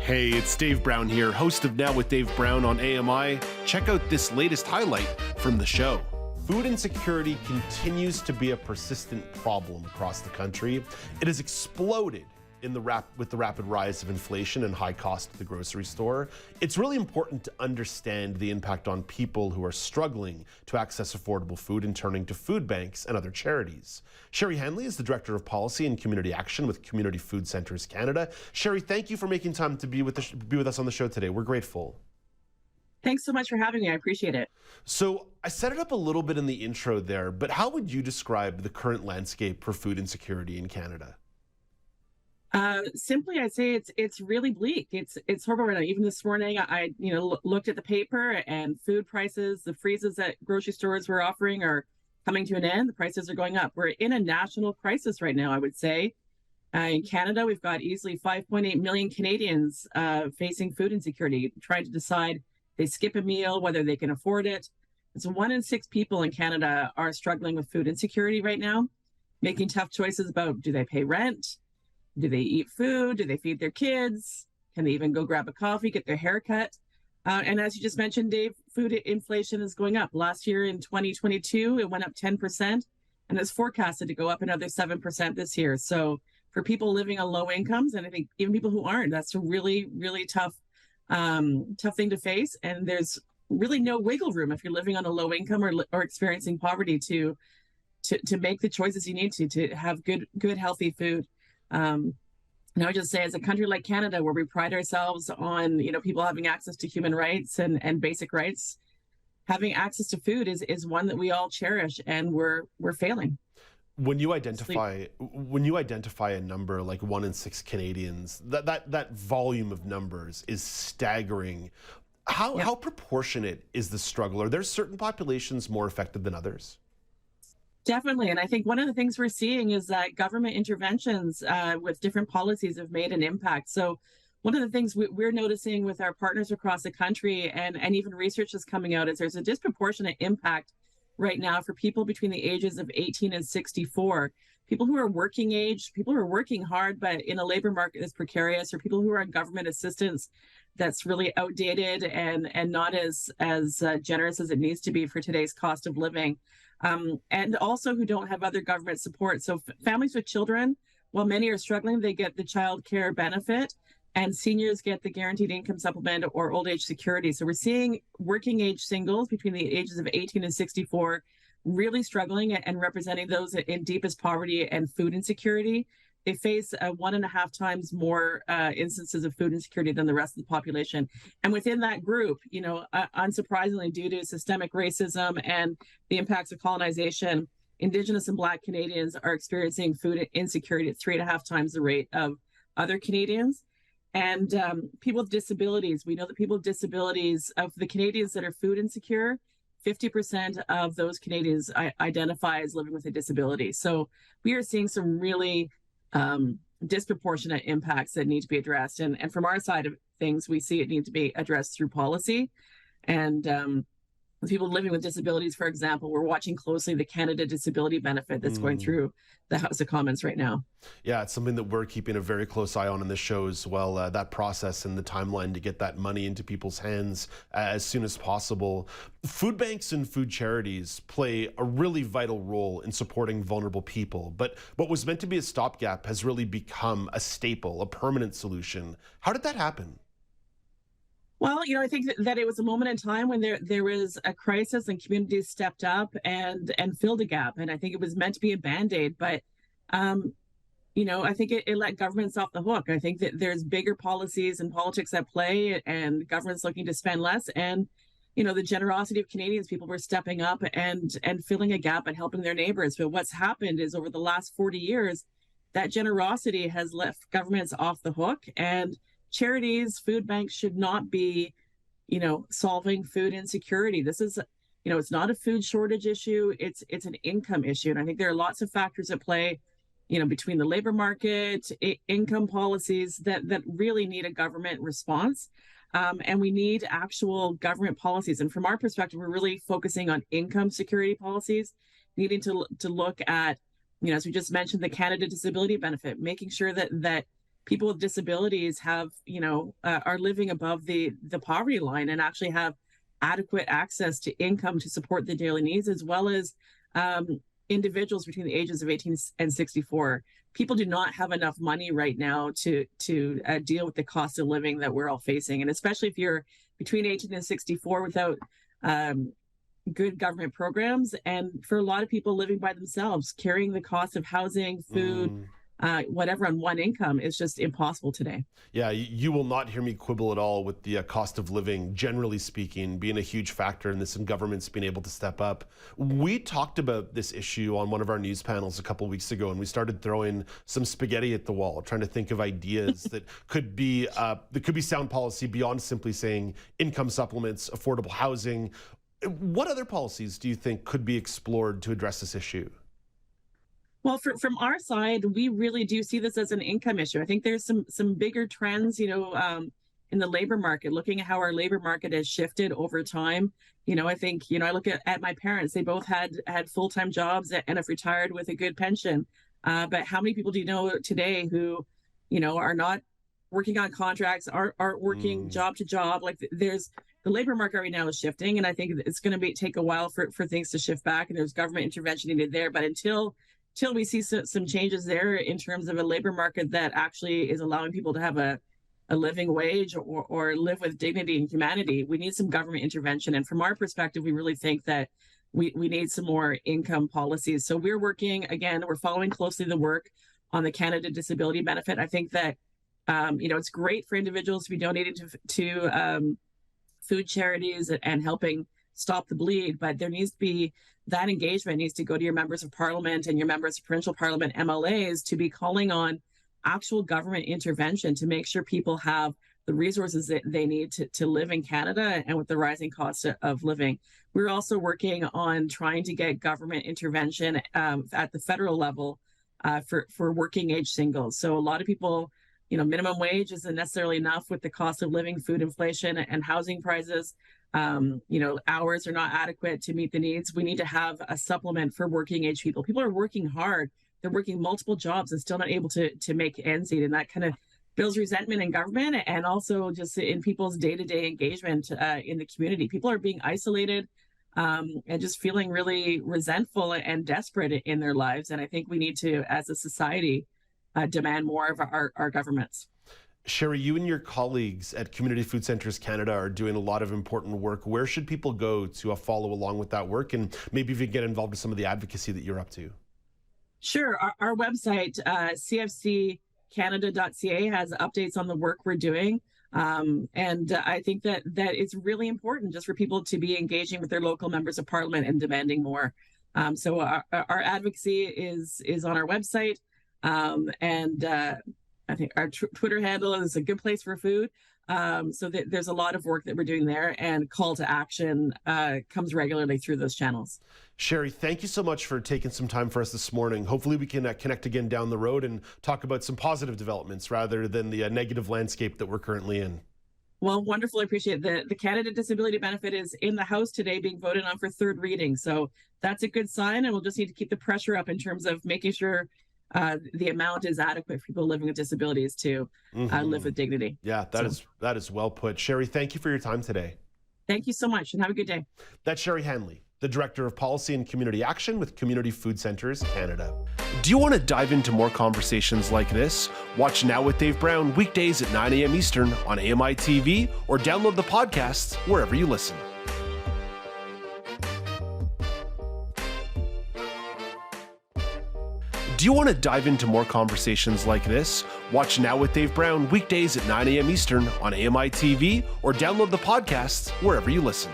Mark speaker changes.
Speaker 1: Hey, it's Dave Brown here, host of Now with Dave Brown on AMI. Check out this latest highlight from the show. Food insecurity continues to be a persistent problem across the country. It has exploded with the rapid rise of inflation and high cost at the grocery store. It's really important to understand the impact on people who are struggling to access affordable food and turning to food banks and other charities. Sherri Hanley is the Director of Policy and Community Action with Community Food Centres Canada. Sherri, thank you for making time to be with us on the show today. We're grateful.
Speaker 2: Thanks so much for having me. I appreciate it.
Speaker 1: So I set it up a little bit in the intro there, but how would you describe the current landscape for food insecurity in Canada?
Speaker 2: Simply, I'd say it's really bleak. It's horrible right now. Even this morning, I looked at the paper, and food prices, the freezes that grocery stores were offering are coming to an end. The prices are going up. We're in a national crisis right now, I would say. In Canada, we've got easily 5.8 million Canadians facing food insecurity, trying to decide they skip a meal, whether they can afford it. So 1 in 6 people in Canada are struggling with food insecurity right now, making tough choices about, do they pay rent? Do they eat food? Do they feed their kids? Can they even go grab a coffee, get their hair cut? And as you just mentioned, Dave, food inflation is going up. Last year in 2022, it went up 10%, and it's forecasted to go up another 7% this year. So for people living on low incomes, and I think even people who aren't, that's a really, really tough thing to face. And there's really no wiggle room if you're living on a low income or experiencing poverty to make the choices you need to have good healthy food. And I would just say, as a country like Canada, where we pride ourselves on, people having access to human rights and basic rights, having access to food is one that we all cherish, and we're failing.
Speaker 1: When you identify a number like 1 in 6 Canadians, that volume of numbers is staggering. How proportionate is the struggle? Are there certain populations more affected than others?
Speaker 2: Definitely. And I think one of the things we're seeing is that government interventions with different policies have made an impact. So one of the things we're noticing with our partners across the country, and even research is coming out, is there's a disproportionate impact right now for people between the ages of 18 and 64. People who are working age, people who are working hard, but in a labor market that's precarious, or people who are on government assistance that's really outdated and not as generous as it needs to be for today's cost of living. And also who don't have other government support. So families with children, while many are struggling, they get the child care benefit, and seniors get the guaranteed income supplement or old age security. So we're seeing working age singles between the ages of 18 and 64 really struggling and representing those in deepest poverty and food insecurity. They face 1.5 times more instances of food insecurity than the rest of the population. And within that group, unsurprisingly, due to systemic racism and the impacts of colonization, Indigenous and Black Canadians are experiencing food insecurity at 3.5 times the rate of other Canadians. And people with disabilities, we know that people with disabilities, of the Canadians that are food insecure, 50% of those Canadians identify as living with a disability. So we are seeing some really disproportionate impacts that need to be addressed. And from our side of things, we see it need to be addressed through policy. And with people living with disabilities, for example, we're watching closely the Canada Disability Benefit that's going through the House of Commons right now.
Speaker 1: Yeah, it's something that we're keeping a very close eye on in the show as well, that process and the timeline to get that money into people's hands as soon as possible. Food banks and food charities play a really vital role in supporting vulnerable people, but what was meant to be a stopgap has really become a staple, a permanent solution. How did that happen?
Speaker 2: Well, I think that it was a moment in time when there was a crisis and communities stepped up and filled a gap. And I think it was meant to be a Band-Aid, but, I think it let governments off the hook. I think that there's bigger policies and politics at play, and governments looking to spend less. And, the generosity of Canadians, people were stepping up and filling a gap and helping their neighbors. But what's happened is, over the last 40 years, that generosity has left governments off the hook, and charities, food banks should not be, solving food insecurity. This is, it's not a food shortage issue. It's an income issue. And I think there are lots of factors at play, between the labor market, income policies that really need a government response. And we need actual government policies. And from our perspective, we're really focusing on income security policies, needing to look at, as we just mentioned, the Canada Disability Benefit, making sure that people with disabilities have, are living above the poverty line and actually have adequate access to income to support their daily needs, as well as individuals between the ages of 18 and 64. People do not have enough money right now to deal with the cost of living that we're all facing. And especially if you're between 18 and 64 without good government programs, and for a lot of people living by themselves, carrying the cost of housing, food, whatever on one income is just impossible today.
Speaker 1: Yeah, you will not hear me quibble at all with the cost of living, generally speaking, being a huge factor in this, and governments being able to step up. We talked about this issue on one of our news panels a couple of weeks ago, and we started throwing some spaghetti at the wall, trying to think of ideas that could be sound policy beyond simply saying income supplements, affordable housing. What other policies do you think could be explored to address this issue?
Speaker 2: Well, from our side, we really do see this as an income issue. I think there's some bigger trends, in the labor market, looking at how our labor market has shifted over time. I think, I look at my parents, they both had full-time jobs and have retired with a good pension. But how many people do you know today who, are not working on contracts, aren't working job to job? Like the labor market right now is shifting, and I think it's going to take a while for things to shift back, and there's government intervention needed there. But until we see some changes there in terms of a labor market that actually is allowing people to have a living wage or live with dignity and humanity, we need some government intervention. And from our perspective, we really think that we need some more income policies. So we're working, again, we're following closely the work on the Canada Disability Benefit. I think that, it's great for individuals to be donating to food charities and helping stop the bleed, but there needs to be that engagement needs to go to your members of parliament and your members of provincial parliament, MLAs, to be calling on actual government intervention to make sure people have the resources that they need to live in Canada and with the rising cost of living. We're also working on trying to get government intervention at the federal level for working age singles. So a lot of people, minimum wage isn't necessarily enough with the cost of living, food inflation, and housing prices. Hours are not adequate to meet the needs. We need to have a supplement for working age people. People are working hard. They're working multiple jobs and still not able to make ends meet. And that kind of builds resentment in government and also just in people's day-to-day engagement in the community. People are being isolated and just feeling really resentful and desperate in their lives. And I think we need to, as a society, demand more of our governments.
Speaker 1: Sherri, you and your colleagues at Community Food Centres Canada are doing a lot of important work. Where should people go to follow along with that work, and maybe if you get involved with some of the advocacy that you're up to?
Speaker 2: Sure. Our website, cfccanada.ca, has updates on the work we're doing. And I think that it's really important just for people to be engaging with their local members of parliament and demanding more. So our advocacy is on our website. I think our Twitter handle is a good place for food. So there's a lot of work that we're doing there, and call to action comes regularly through those channels.
Speaker 1: Sherri, thank you so much for taking some time for us this morning. Hopefully we can connect again down the road and talk about some positive developments rather than the negative landscape that we're currently in.
Speaker 2: Well, wonderful. I appreciate it. The Canada Disability Benefit is in the House today being voted on for third reading. So that's a good sign, and we'll just need to keep the pressure up in terms of making sure the amount is adequate for people living with disabilities to live with dignity.
Speaker 1: Yeah, that is well put. Sherri, thank you for your time today.
Speaker 2: Thank you so much, and have a good day.
Speaker 1: That's Sherri Hanley, the Director of Policy and Community Action with Community Food Centres Canada. Do you want to dive into more conversations like this? Watch Now with Dave Brown weekdays at 9 a.m. Eastern on AMI-TV, or download the podcasts wherever you listen. Do you want to dive into more conversations like this? Watch Now with Dave Brown weekdays at 9 a.m. Eastern on AMI-TV, or download the podcasts wherever you listen.